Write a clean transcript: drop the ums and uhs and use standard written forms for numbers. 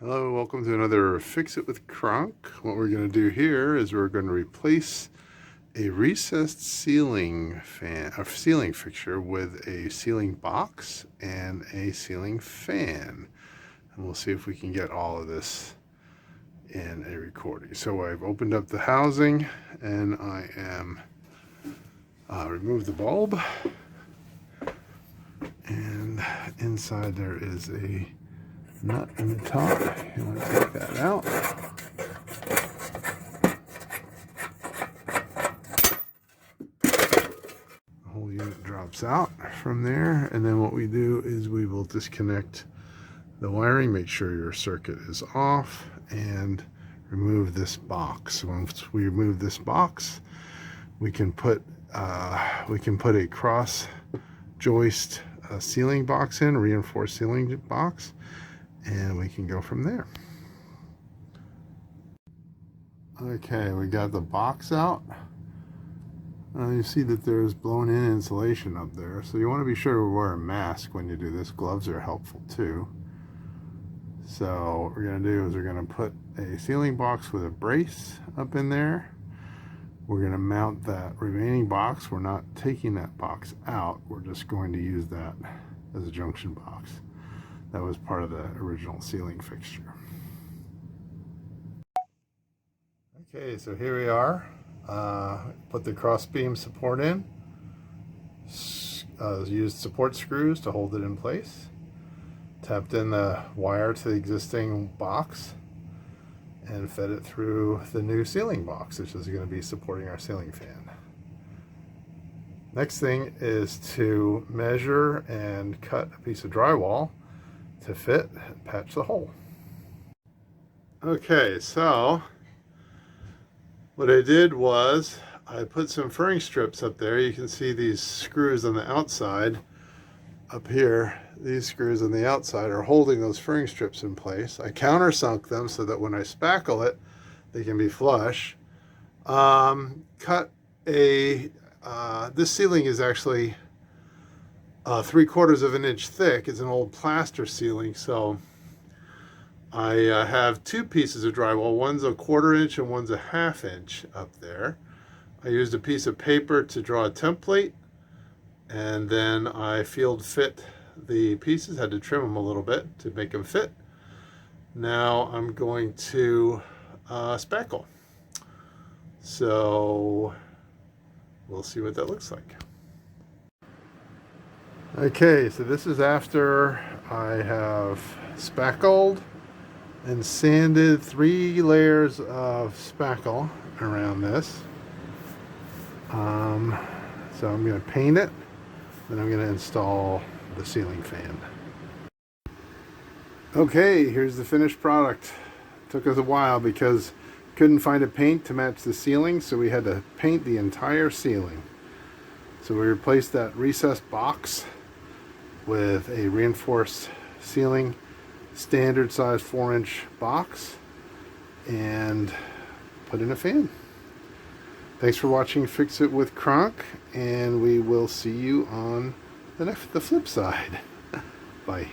Hello, welcome to another Fix It with Kronk. What we're going to do here is we're going to replace a recessed ceiling fan, a ceiling fixture with a ceiling box and a ceiling fan. And we'll see if we can get all of this in a recording. So I've opened up the housing and I am removed the bulb. And inside there is a nut in the top. You want to take that out. The whole unit drops out from there, and then what we do is we will disconnect the wiring, make sure your circuit is off, and remove this box. Once we remove this box, we can put a cross joist ceiling box in, reinforced ceiling box, and we can go from there. Okay, we got the box out. You see that there's blown in insulation up there, so you want to be sure to wear a mask when you do this. Gloves are helpful too. So what we're going to do is we're going to put a ceiling box with a brace up in there. We're going to mount that remaining box. We're not taking that box out. We're just going to use that as a junction box. That was part of the original ceiling fixture. Okay, so here we are. Put the cross beam support in. Used support screws to hold it in place. Tapped in the wire to the existing box and fed it through the new ceiling box, which is going to be supporting our ceiling fan. Next thing is to measure and cut a piece of drywall to fit and patch the hole. Okay, so what I did was I put some furring strips up there. You can see these screws on the outside up here. These screws on the outside are holding those furring strips in place. I countersunk them so that when I spackle it, they can be flush. Cut a, this ceiling is actually 3/4 of an inch thick. It's an old plaster ceiling, so I have two pieces of drywall. One's a 1/4 inch and one's a 1/2 inch up there. I used a piece of paper to draw a template, and then I field fit the pieces. Had to trim them a little bit to make them fit. Now I'm going to spackle. So we'll see what that looks like. Okay, so this is after I have spackled and sanded 3 layers of spackle around this. So I'm going to paint it, then I'm going to install the ceiling fan. Okay, here's the finished product. Took us a while because couldn't find a paint to match the ceiling, so we had to paint the entire ceiling. So we replaced that recessed box with a reinforced ceiling, standard size 4-inch box, and put in a fan. Thanks for watching Fix It with Kronk, and we will see you on the flip side. Bye.